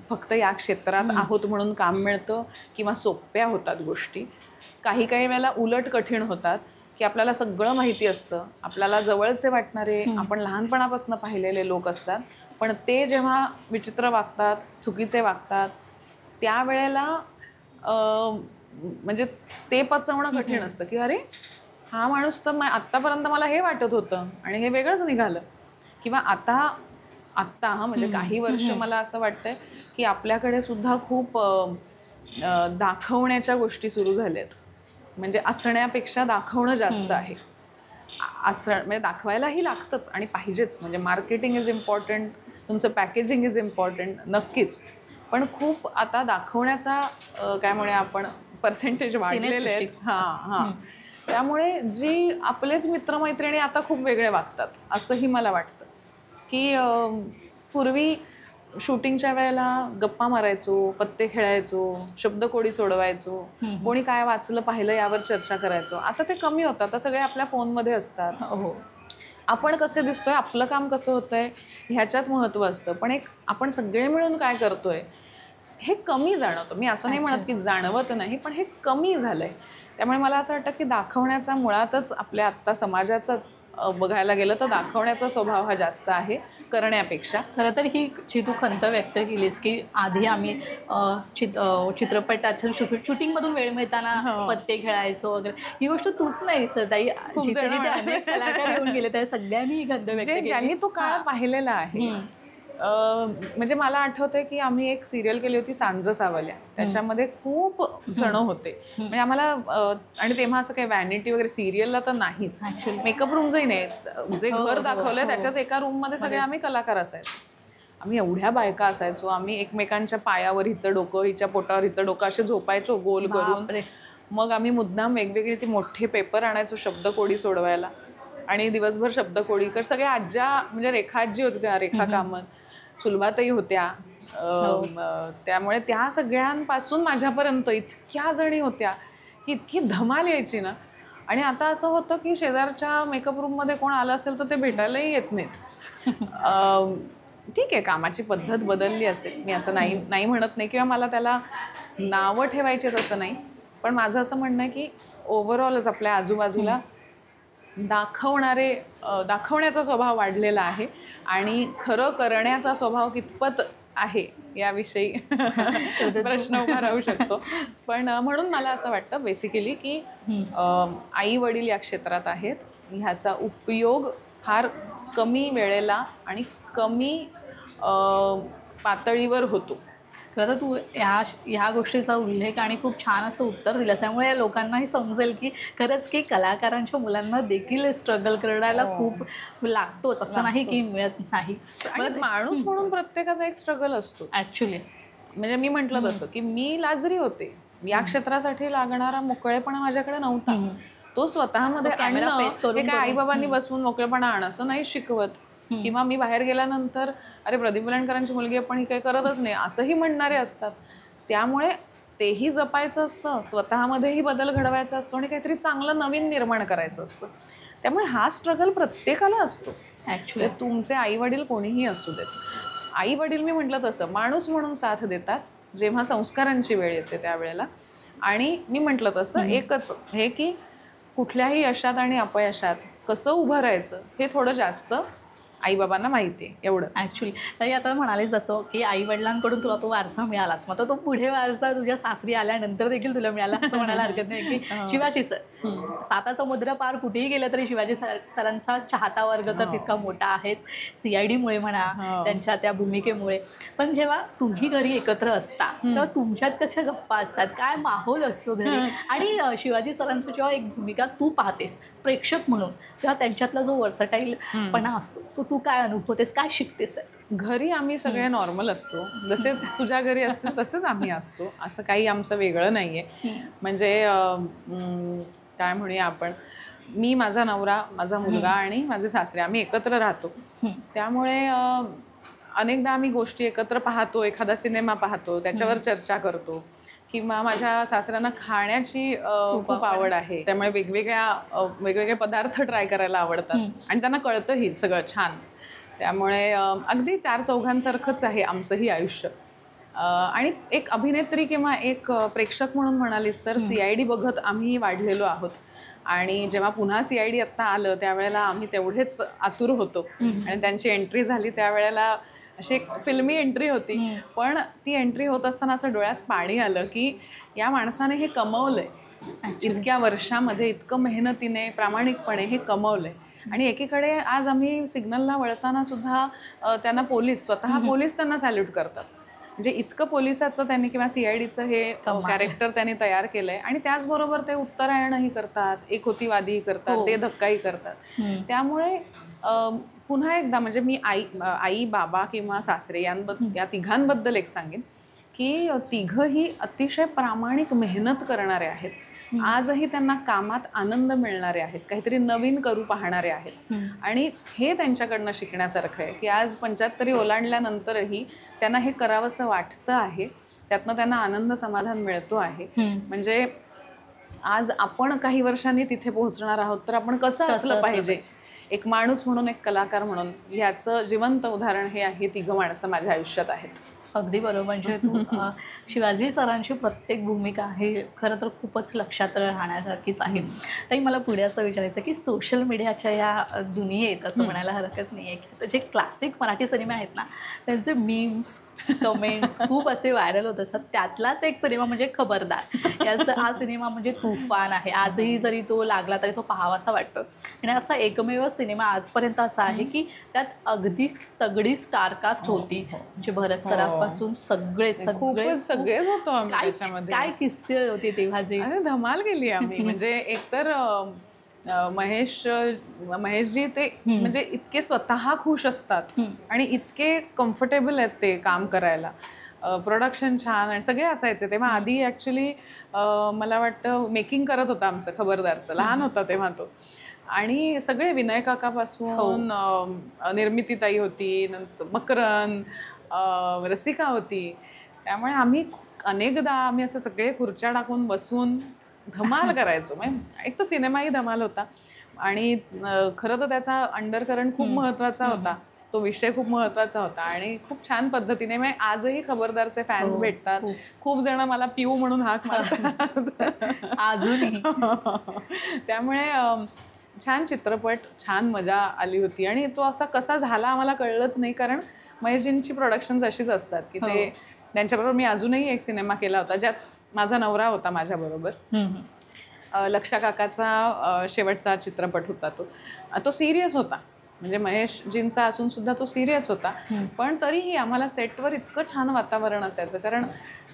फक्त या क्षेत्रात आहोत म्हणून काम मिळतं किंवा सोप्या होतात गोष्टी. काही वेळेला उलट कठीण होतात की आपल्याला सगळं माहिती असतं, आपल्याला जवळचे वाटणारे आपण लहानपणापासून पाहिलेले लोक असतात, पण ते जेव्हा विचित्र वागतात, चुकीचे वागतात, त्यावेळेला म्हणजे ते पचवणं कठीण असतं की अरे हा माणूस तर आत्तापर्यंत मला हे वाटत होतं आणि हे वेगळंच निघालं. किंवा आत्ता म्हणजे काही वर्ष मला असं वाटतंय की आपल्याकडे सुद्धा खूप दाखवण्याच्या गोष्टी सुरू झाल्यात. म्हणजे असण्यापेक्षा दाखवणं जास्त आहे. म्हणजे दाखवायलाही लागतंच आणि पाहिजेच. म्हणजे मार्केटिंग इज इम्पॉर्टंट, तुमचं पॅकेजिंग इज इम्पॉर्टंट नक्कीच, पण खूप आता दाखवण्याचा काय म्हणे आपण पर्सेंटेज वाढलेले आहेत. हां. त्यामुळे जी आपलेच मित्रमैत्रिणी आता खूप वेगळे वागतात असंही मला वाटतं. की पूर्वी शूटिंगच्या वेळेला गप्पा मारायचो, पत्ते खेळायचो, शब्दकोडी सोडवायचो, कोणी काय वाचलं पाहिलं यावर चर्चा करायचो. आता ते कमी होतं. आता सगळे आपल्या फोनमध्ये असतात. आपण कसे दिसतोय, आपलं काम कसं होतंय ह्याच्यात महत्त्व असतं. पण एक आपण सगळे मिळून काय करतोय हे कमी जाणवतं. मी असं नाही म्हणत की जाणवत नाही, पण हे कमी झालंय. त्यामुळे मला असं वाटतं की दाखवण्याचा मुळातच आपल्या आत्ता समाजाचाच बघायला गेलं तर दाखवण्याचा स्वभाव हा जास्त आहे करण्यापेक्षा. खरं तर ही जी तू खंत व्यक्त केलीस की आधी आम्ही चित्रपटाच्या शूटिंगमधून वेळ मिळताना पत्ते खेळायचो वगैरे, ही गोष्ट तूच नाही सदाई, अनेक कलाकार येऊन गेले त्या सगळ्यांनी ही खंत व्यक्त केली. ज्यांनी तो काळ पाहिलेला आहे. म्हणजे मला आठवतंय की आम्ही एक सिरियल केली होती सांज सावल्या, त्याच्यामध्ये खूप जण होते. म्हणजे आम्हाला आणि तेव्हा असं काही व्हॅनिटी वगैरे सिरियलला तर नाहीच, मेकअप रूमचंही नाही, जे घर दाखवलंय त्याच्याच एका रूममध्ये सगळे आम्ही कलाकार असायचो. आम्ही एवढ्या बायका असायचो. आम्ही एकमेकांच्या पायावर हिचं डोकं, हिच्या पोटावर हिचं डोकं असे झोपायचो गोल करून. मग आम्ही मुद्दाम वेगवेगळी ती मोठे पेपर आणायचो शब्दकोडी सोडवायला आणि दिवसभर शब्दकोडी कर. सगळ्या आज्या म्हणजे रेखा आजी होत्या, त्या रेखा कामत, सुलभाताई होत्या. त्यामुळे त्या सगळ्यांपासून माझ्यापर्यंत इतक्या जणी होत्या की इतकी धमाल यायची ना. आणि आता असं होतं की शेजारच्या मेकअप रूममध्ये कोण आलं असेल तर ते भेटायलाही येत नाहीत. ठीक आहे, कामाची पद्धत बदलली असेल, मी असं नाही म्हणत नाही किंवा मला त्याला नावं ठेवायचे तसं नाही. पण माझं असं म्हणणं आहे की ओव्हरऑलच आपल्या आजूबाजूला दाखवण्याचा स्वभाव वाढलेला आहे आणि खरं करण्याचा स्वभाव कितपत आहे याविषयी प्रश्न उभा राहू शकतो. पण म्हणून मला असं वाटतं बेसिकली की आई वडील या क्षेत्रात आहेत, ह्याचा उपयोग फार कमी वेळेला आणि कमी पातळीवर होतो. खरं तर तू ह्या गोष्टीचा उल्लेख आणि खूप छान असं उत्तर दिलं, त्यामुळे लोकांनाही समजेल की खरंच की कलाकारांच्या मुलांना देखील स्ट्रगल करायला खूप लागतोच, असं नाही की मिळत नाही. आणि माणूस म्हणून प्रत्येकाचा एक स्ट्रगल असतो ॲक्च्युली. म्हणजे मी म्हटलं तसं की मी लाजरी होते, या क्षेत्रासाठी लागणारा मोकळेपणा माझ्याकडे नव्हता. तो स्वतःमध्ये आणणं हे काय आईबाबांनी बसवून मोकळेपणा आण असं नाही शिकवत, किंवा मी बाहेर गेल्यानंतर अरे प्रदीप वेलणकरांची मुलगी आपण ही काही करतच नाही असंही म्हणणारे असतात. त्यामुळे तेही जपायचं असतं, स्वतःमध्येही बदल घडवायचा असतो आणि काहीतरी चांगलं नवीन निर्माण करायचं असतं. त्यामुळे हा स्ट्रगल प्रत्येकाला असतो ॲक्च्युली. तुमचे आई वडील कोणीही असू देत. आई वडील मी म्हटलं तसं माणूस म्हणून साथ देतात जेव्हा संस्कारांची वेळ येते त्यावेळेला. आणि मी म्हटलं तसं एकच हे की कुठल्याही यशात आणि अपयशात कसं उभं राहायचं हे थोडं जास्त आईबाबांना माहिती आहे, एवढं ॲक्च्युली. ताई आता म्हणालेच जसं की आईवडिलांकडून तुला तो वारसा मिळालाच, मग तो पुढे वारसा तुझ्या सासरी आल्यानंतर देखील तुला मिळाला असं म्हणायला हरकत नाही की शिवाजी सर, साता समुद्र पार कुठेही गेलं तरी शिवाजी सरांचा चाहता वर्ग तर तितका मोठा आहेच, CIDमुळे म्हणा, त्यांच्या त्या भूमिकेमुळे. पण जेव्हा तुम्ही घरी एकत्र असता तेव्हा तुमच्यात कशा गप्पा असतात, काय माहोल असतो घरी, आणि शिवाजी सरांचं जेव्हा एक भूमिका तू पाहतेस प्रेक्षक म्हणून, तेव्हा त्यांच्यातला जो वर्सटाईलपणा असतो तो तू काय अनुभवतेस, काय शिकतेस? घरी आम्ही सगळे नॉर्मल असतो, जसे तुझ्या घरी असतील तसेच आम्ही असतो, असं काही आमचं वेगळं नाही आहे. म्हणजे काय म्हणूया आपण, मी, माझा नवरा, माझा मुलगा आणि माझे सासरे आम्ही एकत्र राहतो. त्यामुळे अनेकदा आम्ही गोष्टी एकत्र पाहतो, एखादा सिनेमा पाहतो, त्याच्यावर चर्चा करतो, किंवा माझ्या सासऱ्यांना खाण्याची खूप आवड आहे, त्यामुळे वेगवेगळे पदार्थ ट्राय करायला आवडतात आणि त्यांना कळतंही सगळं छान. त्यामुळे अगदी 4 चौघांसारखंच आहे आमचंही आयुष्य. आणि एक अभिनेत्री किंवा एक प्रेक्षक म्हणून म्हणालीस तर CID बघत आम्ही वाढलेलो आहोत. आणि जेव्हा पुन्हा CID आत्ता आलं त्यावेळेला आम्ही तेवढेच आतुर होतो, आणि त्यांची एंट्री झाली त्यावेळेला अशी एक फिल्मी एंट्री होती. पण ती एंट्री होत असताना असं डोळ्यात पाणी आलं की या माणसाने हे कमवलंय, इतक्या वर्षामध्ये इतकं मेहनतीने प्रामाणिकपणे हे कमवलंय. आणि एकीकडे आज आम्ही सिग्नलला वळताना सुद्धा त्यांना स्वतः पोलीस त्यांना सॅल्यूट करतात. म्हणजे इतकं पोलिसाचं त्यांनी किंवा CIDचं हे कॅरेक्टर त्यांनी तयार केलंय. आणि त्याचबरोबर ते उत्तरायणही करतात, एकहोतीवादीही करतात, ते धक्काही करतात. त्यामुळे पुन्हा एकदा म्हणजे मी आई, बाबा किंवा सासरे या तिघांबद्दल एक सांगेन की तिघंही अतिशय प्रामाणिक मेहनत करणारे आहेत. आजही त्यांना कामात आनंद मिळणारे आहेत, काहीतरी नवीन करू पाहणारे आहेत. आणि हे त्यांच्याकडनं शिकण्यासारखं आहे की आज 75 ओलांडल्यानंतरही त्यांना हे करावंसं वाटतं आहे, त्यातनं त्यांना आनंद समाधान मिळतो आहे. म्हणजे आज आपण काही वर्षांनी तिथे पोहोचणार आहोत तर आपण कसं असलं पाहिजे एक माणूस म्हणून, एक कलाकार म्हणून, ह्याचं जिवंत उदाहरण हे तिघं माणसं माझ्या आयुष्यात आहेत. अगदी बरोबर. म्हणजे तू शिवाजी सरांची प्रत्येक भूमिका हे खरं तर खूपच लक्षात राहण्यासारखीच आहे. ताई मला पुढे असं विचारायचं की सोशल मीडियाच्या या दुनियेत असं म्हणायला हरकत नाही आहे की जे क्लासिक मराठी सिनेमे आहेत ना त्यांचे मीम्स, कमेंट्स खूप असे व्हायरल होत असतात. त्यातलाच एक सिनेमा म्हणजे खबरदार. हा सिनेमा म्हणजे तुफान आहे. आजही जरी तो लागला तरी तो पाहावासा वाटतो. आणि असा एकमेव सिनेमा आजपर्यंत असा आहे की त्यात अगदी तगडी स्टारकास्ट होती. म्हणजे भरत सराफपासून सगळेच होतो आम्ही त्याच्यामध्ये. काय किस्से होते तेव्हा जे धमाल केली आम्ही. म्हणजे एकतर महेशजी ते म्हणजे इतके स्वतः खुश असतात आणि इतके कम्फर्टेबल आहेत ते काम करायला. प्रोडक्शन छान आणि सगळे असायचे. तेव्हा आधी ॲक्च्युली मला वाटतं मेकिंग करत होता आमचं खबरदारचं, लहान होता तेव्हा तो. आणि सगळे विनय काकापासून निर्मितीताई होती, नंतर मकरन, रसिका होती. त्यामुळे आम्ही अनेकदा असं सगळे खुर्च्या टाकून बसून धमाल करायचो. म्हणजे एक तर सिनेमाही धमाल होता आणि खरं तर त्याचा अंडरकरंट खूप महत्त्वाचा होता, तो विषय खूप महत्त्वाचा होता आणि खूप छान पद्धतीने. म्हणजे आजही खबरदारचे फॅन्स भेटतात, खूप जण मला पिऊ म्हणून हाक मारतात अजूनही. त्यामुळे छान चित्रपट, छान मजा आली होती. आणि तो असा कसा झाला आम्हाला कळलंच नाही, कारण महेशजींची प्रोडक्शन्स अशीच असतात की ते त्यांच्याबरोबर मी अजूनही एक सिनेमा केला होता ज्यात माझा नवरा होता माझ्याबरोबर. लक्षा काकाचा शेवटचा चित्रपट होता तो सिरियस होता. म्हणजे महेशजींचा असून सुद्धा तो सिरियस होता, पण तरीही आम्हाला सेटवर इतकं छान वातावरण असायचं, कारण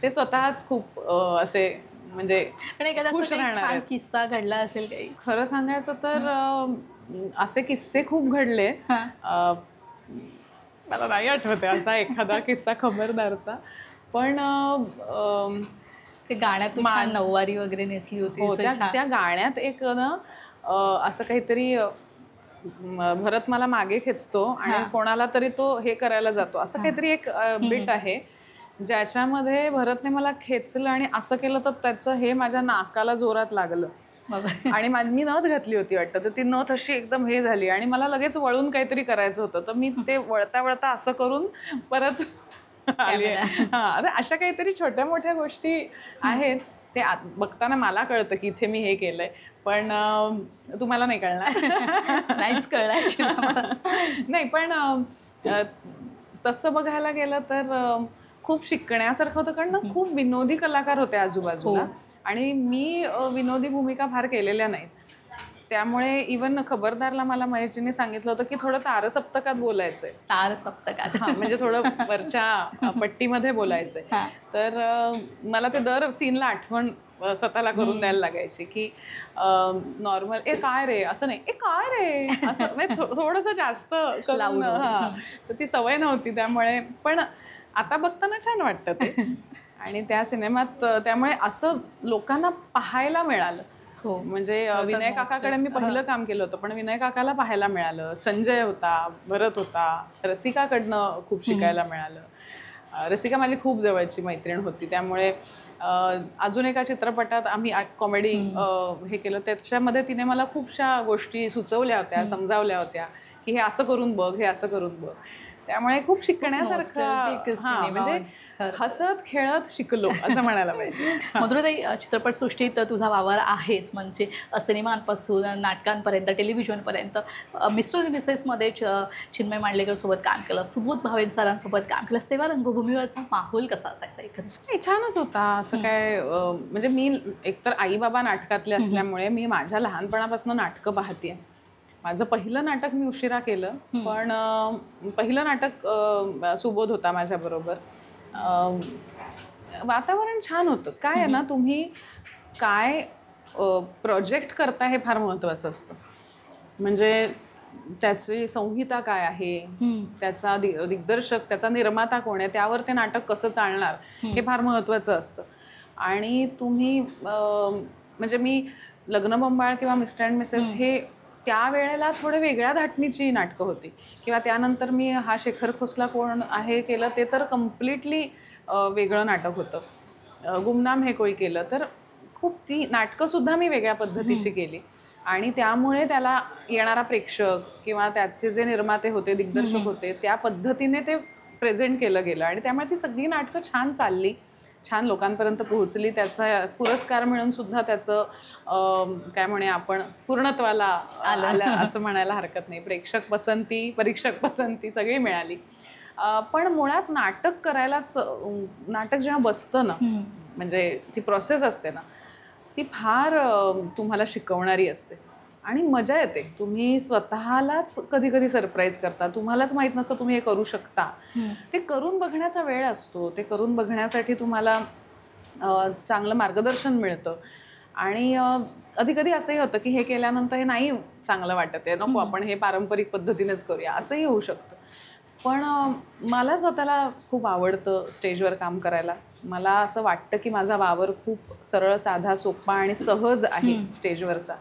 ते स्वतःच खूप असे म्हणजे पण एखादा खुश असा काही राहणार छान आहेत. किस्सा घडला असेल काही? खरं सांगायचं तर असे किस्से खूप घडले. मला नाही आठवते असा एखादा किस्सा खबरदारचा, पण ते गाण्यात तू छान नऊवारी वगैरे नेसली होती. हो, त्या गाण्यात एक ना असं काहीतरी भरत मला मागे खेचतो आणि कोणाला तरी तो हे करायला जातो, असं काहीतरी एक बिट आहे ज्याच्यामध्ये भरतने मला खेचलं आणि असं केलं तर त्याचं हे माझ्या नाकाला जोरात लागलं आणि मी नथ घातली होती वाटतं, तर ती नथ अशी एकदम हे झाली आणि मला लगेच वळून काहीतरी करायचं होतं, तर मी ते वळता वळता असं करून परत आली. हां, अशा काहीतरी छोट्या मोठ्या गोष्टी आहेत. ते बघताना मला कळतं की इथे मी हे केलंय, पण तुम्हाला नाही कळणार. नाहीच कळलं. नाही, पण तसं बघायला गेलं तर खूप शिकण्यासारखं होतं, कारण खूप विनोदी कलाकार होते आजूबाजूला आणि मी विनोदी भूमिका फार केलेल्या नाहीत. त्यामुळे इवन खबरदारला मला महेशजीने सांगितलं होतं की थोडं तारसप्तकात बोलायचंय. तारसप्तकात? हां, म्हणजे थोडं वरच्या पट्टीमध्ये बोलायचंय. तर मला ते दर सीनला आठवण स्वतःला करून द्यायला लागायची की नॉर्मल ए काय रे असं नाही, ए काय रे असं, म्हणजे थोडंसं जास्त करून. हां, तर ती सवय नव्हती, त्यामुळे. पण आता बघताना छान वाटतं ते. आणि त्या सिनेमात त्यामुळे असं लोकांना पाहायला मिळालं. म्हणजे विनय काकाकडे मी पहिलं काम केलं होतं, पण विनय काकाला पाहायला मिळालं, संजय होता, भरत होता, रसिकाकडनं खूप शिकायला मिळालं. रसिका माझी खूप जवळची मैत्रीण होती, त्यामुळे अजून एका चित्रपटात आम्ही कॉमेडी हे केलं, त्याच्यामध्ये तिने मला खूपशा गोष्टी सुचवल्या होत्या, समजावल्या होत्या की हे असं करून बघ, हे असं करून बघ. त्यामुळे खूप शिकण्यासारखं, हां, म्हणजे हसत खेळत शिकलो असं म्हणायला पाहिजे. मधुराताई, चित्रपटसृष्टीत तुझा वावर आहेच, म्हणजे सिनेमांपासून नाटकांपर्यंत, टेलिव्हिजनपर्यंत. मिस्टर आणि मिसेसमध्ये चिन्मय मांडलेकर सोबत काम केलं, सुबोध भावेन सरांसोबत काम केलं, तेव्हा रंगभूमीवरचा माहोल कसा असायचा एकंदरीत? छानच होता. असं काय म्हणजे मी एकतर आई बाबा नाटकातले असल्यामुळे मी माझ्या लहानपणापासून नाटकं पाहतेय. माझं पहिलं नाटक मी उशिरा केलं, पण पहिलं नाटक सुबोध होता माझ्याबरोबर. वातावरण छान होतं. काय आहे ना, तुम्ही काय प्रोजेक्ट करता हे फार महत्त्वाचं असतं. म्हणजे त्याची संहिता काय आहे, त्याचा दिग्दर्शक, त्याचा निर्माता कोण आहे, त्यावर ते नाटक कसं चालणार हे फार महत्त्वाचं असतं. आणि तुम्ही म्हणजे मी लग्नबंबाळ किंवा मिस्टर अँड मिसेस हे त्यावेळेला थोडे वेगळ्या धाटणीची नाटकं होती, किंवा त्यानंतर मी हा शेखर खोसला कोण आहे केलं, ते तर कम्प्लिटली वेगळं नाटक होतं. गुमनाम हे कोई केलं, तर खूप ती नाटकंसुद्धा मी वेगळ्या पद्धतीची केली. आणि त्यामुळे त्याला येणारा प्रेक्षक किंवा त्याचे जे निर्माते होते, दिग्दर्शक होते, त्या पद्धतीने ते प्रेझेंट केलं गेलं आणि त्यामुळे ती सगळी नाटकं छान चालली, छान लोकांपर्यंत पोहोचली. त्याचा पुरस्कार मिळून सुद्धा त्याचं काय म्हणे आपण पूर्णत्वाला आलं असं म्हणायला हरकत नाही. प्रेक्षक पसंती, परीक्षक पसंती सगळी मिळाली. पण मुळात नाटक करायलाच, नाटक जेव्हा बसतं ना, म्हणजे ती प्रोसेस असते ना, ती फार तुम्हाला शिकवणारी असते आणि मजा येते. तुम्ही स्वतःलाच कधी कधी सरप्राईज करता, तुम्हालाच माहीत नसतं तुम्ही हे करू शकता. ते करून बघण्याचा वेळ असतो, ते करून बघण्यासाठी तुम्हाला चांगलं मार्गदर्शन मिळतं. आणि कधी कधी असंही होतं की हे केल्यानंतर हे नाही चांगलं वाटत आहे, नको आपण हे पारंपरिक पद्धतीनेच करूया, असंही होऊ शकतं. पण मला स्वतःला खूप आवडतं स्टेजवर काम करायला. मला असं वाटतं की माझा वावर खूप सरळ, साधा, सोपा आणि सहज आहे स्टेजवरचा,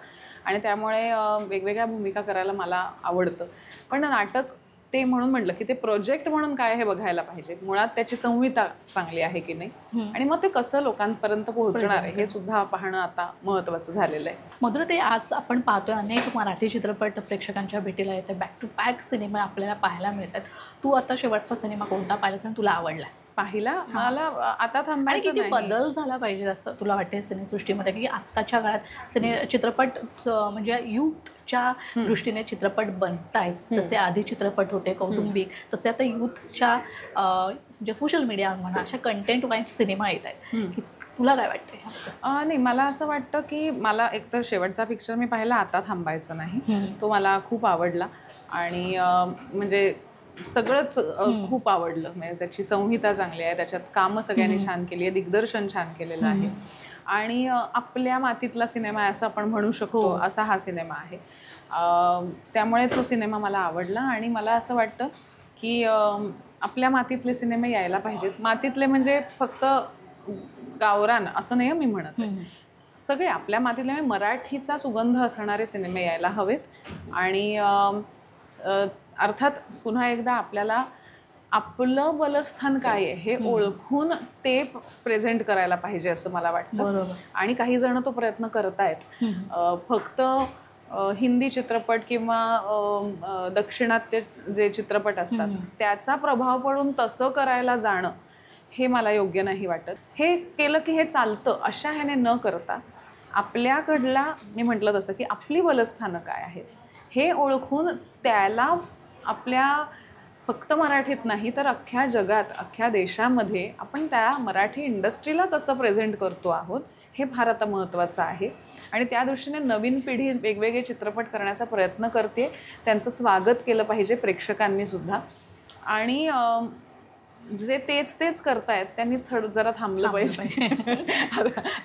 आणि त्यामुळे वेगवेगळ्या भूमिका करायला मला आवडतं. पण नाटक ते म्हणून म्हटलं की ते प्रोजेक्ट म्हणून काय हे बघायला पाहिजे. मुळात त्याची संहिता चांगली आहे की नाही, आणि मग ते कसं लोकांपर्यंत पोहोचणार आहे हे सुद्धा पाहणं आता महत्त्वाचं झालेलं आहे. मधुराताई, आज आपण पाहतोय अनेक मराठी चित्रपट प्रेक्षकांच्या भेटीला येते, बॅक टू बॅक सिनेमा आपल्याला पाहायला मिळतात. तू आता शेवटचा सिनेमा कोणता पाहिलास आणि तुला आवडला? पाहिला मला आता थांबायचं किती बदल झाला पाहिजे असं तुला वाटते सिनेसृष्टीमध्ये, की आत्ताच्या काळात चित्रपट म्हणजे यूथच्या दृष्टीने चित्रपट बनत आहेत, जसे आधी चित्रपट होते कौटुंबिक, तसे आता यूथच्या जे सोशल मीडिया म्हणा अशा कंटेंट वाईज सिनेमा येत आहेत. तुला काय वाटतं? नाही, मला असं वाटतं की मला एकतर शेवटचा पिक्चर मी पाहिला आता थांबायचं नाही, तो मला खूप आवडला. आणि म्हणजे सगळंच खूप आवडलं. म्हणजे त्याची संहिता चांगली आहे, त्याच्यात कामं सगळ्यांनी छान केली आहे, दिग्दर्शन छान केलेलं आहे आणि आपल्या मातीतला सिनेमा आहे असं आपण म्हणू शकतो, असा हा सिनेमा आहे. त्यामुळे तो सिनेमा मला आवडला आणि मला असं वाटतं की आपल्या मातीतले सिनेमे यायला पाहिजेत. मातीतले म्हणजे फक्त गावरान असं नाही मी म्हणत आहे. सगळे आपल्या मातीतले म्हणजे मराठीचा सुगंध असणारे सिनेमे यायला हवेत. आणि अर्थात पुन्हा एकदा आपल्याला आपलं बलस्थान काय आहे हे ओळखून ते प्रेझेंट करायला पाहिजे असं मला वाटतं. आणि काही जण तो प्रयत्न करतायत. फक्त हिंदी चित्रपट किंवा दक्षिणात्य जे चित्रपट असतात त्याचा प्रभाव पडून तसं करायला जाणं हे मला योग्य नाही वाटत. हे केलं की हे चालतं अशा ह्याने न करता आपल्याकडला मी म्हटलं तसं की आपली बलस्थानं काय आहेत हे ओळखून त्याला आपल्या फक्त मराठीत नाही तर अख्ख्या जगात, अख्ख्या देशामध्ये आपण त्या मराठी इंडस्ट्रीला कसं प्रेझेंट करतो आहोत हे फार आता महत्त्वाचं आहे. आणि त्या दृष्टीने नवीन पिढी वेगवेगळे चित्रपट करण्याचा प्रयत्न करते. त्यांचं स्वागत केलं पाहिजे प्रेक्षकांनी सुद्धा. आणि जे तेच करतायत त्यांनी जरा थांबलं पाहिजे.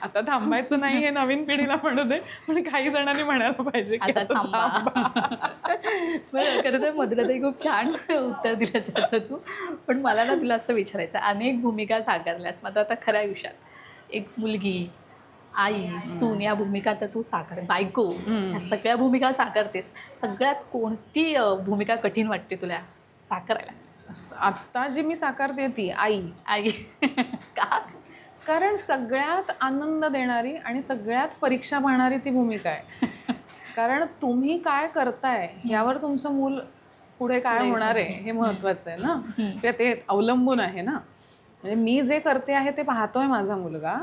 आता थांबायचं नाही हे नवीन पिढीला म्हणू दे, पण काही जणांनी म्हणायला पाहिजे की आता थांबा. बरं, खरं तर मधुराताई खूप छान उत्तर दिलं त्याचं तू. पण मला ना तुला असं विचारायचं, अनेक भूमिका साकारल्यास, मात्र आता खऱ्या आयुष्यात एक मुलगी, आई, सून या भूमिका तर तू बायको, ह्या सगळ्या भूमिका साकारतेस. सगळ्यात कोणती भूमिका कठीण वाटते तुला साकारायला? आत्ता जी मी साकारते ती आई. का? कारण सगळ्यात आनंद देणारी आणि सगळ्यात परीक्षा पाहणारी ती भूमिका आहे. कारण तुम्ही काय करताय यावर तुमचं मूल पुढे काय होणार आहे हे महत्त्वाचं आहे ना, ते अवलंबून आहे ना. म्हणजे मी जे करते आहे ते पाहतोय माझा मुलगा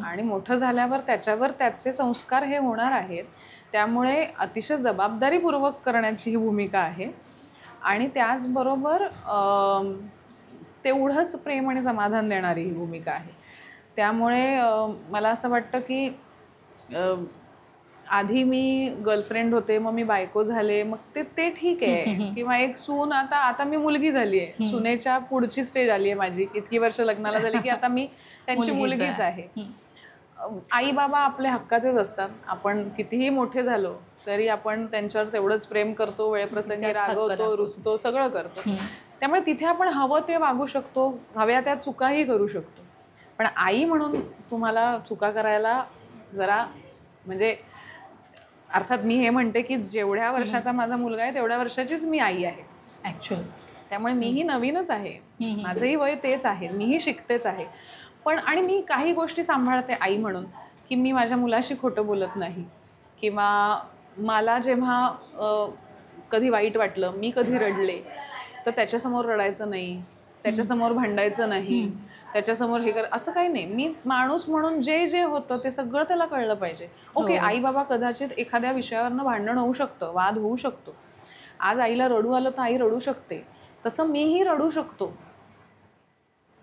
आणि मोठं झाल्यावर त्याच्यावर त्याचे संस्कार हे होणार आहेत. त्यामुळे अतिशय जबाबदारीपूर्वक करण्याची ही भूमिका आहे. आणि त्याचबरोबर तेवढंच प्रेम आणि समाधान देणारी ही भूमिका आहे. त्यामुळे मला असं वाटतं की आधी मी गर्लफ्रेंड होते, मग मी बायको झाले, मग ते ठीक आहे. किंवा एक सून, आता मी मुलगी झाली आहे, सुनेच्या पुढची स्टेज आली आहे माझी. इतकी वर्ष लग्नाला झाली की आता मी त्यांची मुलगीच आहे. आई बाबा आपले हक्काचेच असतात. आपण कितीही मोठे झालो तरी आपण त्यांच्यावर तेवढंच प्रेम करतो, वेळप्रसंगी रागवतो, रुसतो, सगळं करतो. त्यामुळे तिथे आपण हवं ते वागू शकतो, हव्या त्या चुकाही करू शकतो. पण आई म्हणून तुम्हाला चुका करायला जरा म्हणजे अर्थात मी हे म्हणते की जेवढ्या वर्षाचा माझा मुलगा आहे तेवढ्या वर्षाचीच मी आई आहे ॲक्च्युअली. त्यामुळे मीही नवीनच आहे, माझंही वय तेच आहे, मीही शिकतेच आहे. पण आणि मी काही गोष्टी सांभाळते आई म्हणून की मी माझ्या मुलाशी खोटं बोलत नाही. किंवा मला जेव्हा कधी वाईट वाटलं, मी कधी रडले तर त्याच्यासमोर रडायचं नाही, त्याच्यासमोर भांडायचं नाही, त्याच्यासमोर हे असं काही नाही. मी माणूस म्हणून जे होतं ते सगळं त्याला कळलं पाहिजे. ओके, आई बाबा कदाचित एखाद्या विषयावरनं भांडण होऊ शकतं, वाद होऊ शकतो. आज आईला रडू आलं तर आई रडू शकते, तसं मीही रडू शकतो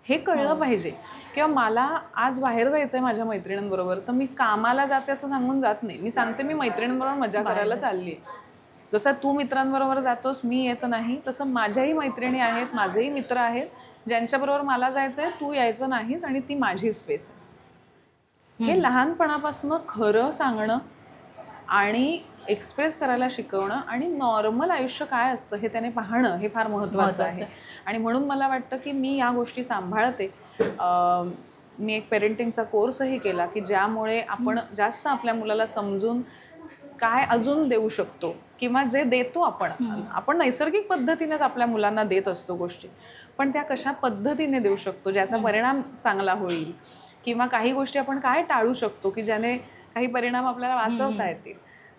हे कळलं पाहिजे. किंवा मला आज बाहेर जायचं आहे माझ्या मैत्रिणींबरोबर तर मी कामाला जाते असं सांगून जात नाही. मी सांगते मी मैत्रिणींबरोबर मजा करायला चालली आहे. जसं तू मित्रांबरोबर जातोस, मी येत नाही, तसं माझ्याही मैत्रिणी आहेत, माझेही मित्र आहेत ज्यांच्याबरोबर मला जायचं आहे, तू यायचं नाहीस आणि ती माझी स्पेस आहे. हे लहानपणापासून खरं सांगणं आणि एक्सप्रेस करायला शिकवणं आणि नॉर्मल आयुष्य काय असतं हे त्याने पाहणं हे फार महत्त्वाचं आहे. आणि म्हणून मला वाटतं की मी या गोष्टी सांभाळते. मी एक पेरेंटिंगचा कोर्सही केला की ज्यामुळे आपण जास्त आपल्या मुलाला समजून काय अजून देऊ शकतो किंवा जे देतो आपण नैसर्गिक पद्धतीनेच आपल्या मुलांना देत असतो गोष्टी, पण त्या कशा पद्धतीने देऊ शकतो ज्याचा परिणाम चांगला होईल. किंवा काही गोष्टी आपण काय टाळू शकतो की ज्याने काही परिणाम आपल्याला वाचवता येतील.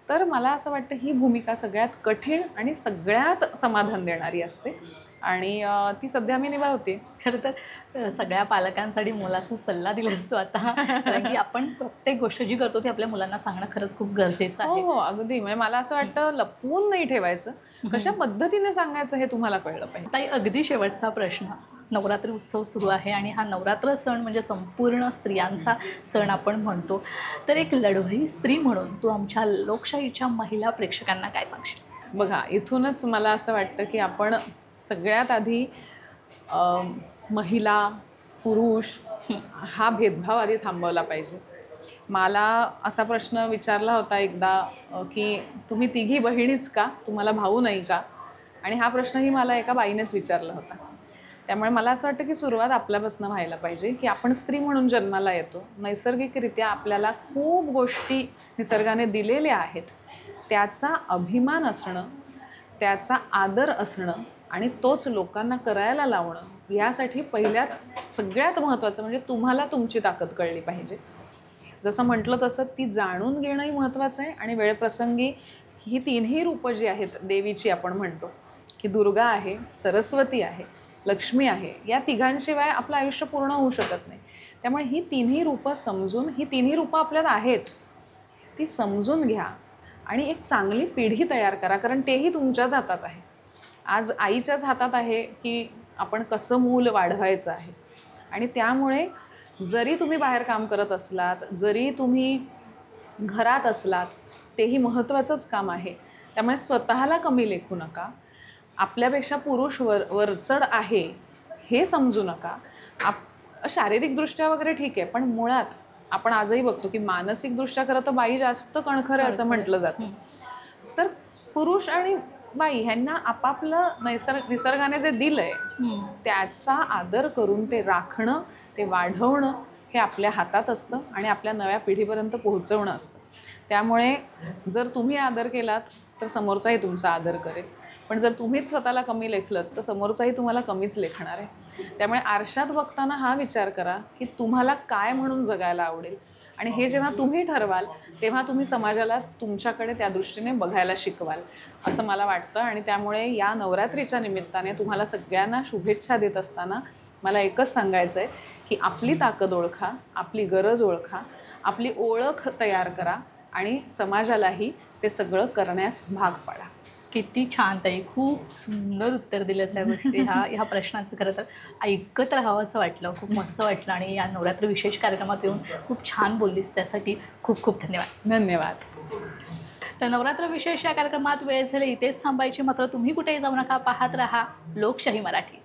तर मला असं वाटतं ही भूमिका सगळ्यात कठीण आणि सगळ्यात समाधान देणारी असते. आणि ती सध्या मी निभावते. खरं तर सगळ्या पालकांसाठी मोलाचा सल्ला दिला असतो आता, कारण की आपण प्रत्येक गोष्ट जी करतो ती आपल्या मुलांना सांगणं खरंच खूप गरजेचं हो आहे. हो, अगदी. म्हणजे मला असं वाटतं लपवून नाही ठेवायचं, कशा पद्धतीने सांगायचं हे तुम्हाला कळलं पाहिजे. ताई, अगदी शेवटचा प्रश्न. नवरात्री उत्सव सुरू आहे आणि हा नवरात्र सण म्हणजे संपूर्ण स्त्रियांचा सण आपण म्हणतो. तर एक लढवई स्त्री म्हणून तू आमच्या लोकशाहीच्या महिला प्रेक्षकांना काय सांगशील? बघा, इथूनच मला असं वाटतं की आपण सगळ्यात आधी महिला पुरुष हा भेदभाव आधी थांबवला पाहिजे. मला असा प्रश्न विचारला होता एकदा की तुम्ही तिघी बहिणीच का, तुम्हाला भाऊ नाही का? आणि हा प्रश्नही मला एका बाईनेच विचारला होता. त्यामुळे मला असं वाटतं की सुरुवात आपल्यापासून व्हायला पाहिजे की आपण स्त्री म्हणून जन्माला येतो. नैसर्गिकरित्या आपल्याला खूप गोष्टी निसर्गाने दिलेल्या आहेत. त्याचा अभिमान असणं, त्याचा आदर असणं आणि तोच लोकांना करायला लावणं, यासाठी सगळ्यात महत्त्वाचं म्हणजे तुम्हाला तुमची ताकद कळली पाहिजे. जसं म्हटलं तसं ती जाणून घेणंही महत्त्वाचं आहे. आणि वेळप्रसंगी ही तिन्ही रूपं जी आहेत देवीची, आपण म्हणतो की दुर्गा आहे, सरस्वती आहे, लक्ष्मी आहे, या तिघांशिवाय आपलं आयुष्य पूर्ण होऊ शकत नाही. त्यामुळे ही तिन्ही रूपं समजून, ही तिन्ही रूपं आपल्यात आहेत ती समजून घ्या आणि एक चांगली पिढी तयार करा. कारण तेही तुमच्याच हातात आहे. आज आईच्याच हातात आहे की आपण कसं मूल वाढवायचं आहे. आणि त्यामुळे जरी तुम्ही बाहेर काम करत असलात, जरी तुम्ही घरात असलात, तेही महत्त्वाचंच काम आहे. त्यामुळे स्वतःला कमी लेखू नका. आपल्यापेक्षा पुरुष वरचढ आहे हे समजू नका. शारीरिकदृष्ट्या वगैरे ठीक आहे, पण मुळात आपण आजही बघतो की मानसिकदृष्ट्या खरं तर बाई जास्त कणखर आहे असं म्हटलं जातं. तर पुरुष आणि बाई ह्यांना आपापलं निसर्गाने जे दिलंय त्याचा आदर करून ते राखणं, ते वाढवणं हे आपल्या हातात असतं आणि आपल्या नव्या पिढीपर्यंत पोहोचवणं असतं. त्यामुळे जर तुम्ही आदर केलात तर समोरचाही तुमचा आदर करेल. पण जर तुम्हीच स्वतःला कमी लेखलत तर समोरचाही तुम्हाला कमीच लेखणार आहे. त्यामुळे आरशात बघताना हा विचार करा की तुम्हाला काय म्हणून जगायला आवडेल. आणि हे जेव्हा तुम्ही ठरवाल तेव्हा तुम्ही समाजाला तुमच्याकडे त्या दृष्टीने बघायला शिकवाल असं मला वाटतं. आणि त्यामुळे या नवरात्रीच्या निमित्ताने तुम्हाला सगळ्यांना शुभेच्छा देत असताना मला एकच सांगायचं आहे की आपली ताकद ओळखा, आपली गरज ओळखा, आपली ओळख तयार करा आणि समाजालाही ते सगळं करण्यास भाग पाडा. किती छान ताई, खूप सुंदर उत्तर दिलंस या गोष्टी. ह्या प्रश्नाचं खरं तर ऐकत राहावं असं वाटलं, खूप मस्त वाटलं. आणि या नवरात्र विशेष कार्यक्रमात येऊन खूप छान बोललीस, त्यासाठी खूप खूप धन्यवाद. धन्यवाद. तर नवरात्र विशेष या कार्यक्रमात वेळ झाली इथेच थांबायची, मात्र तुम्ही कुठेही जाऊ नका, पाहत रहा लोकशाही मराठी.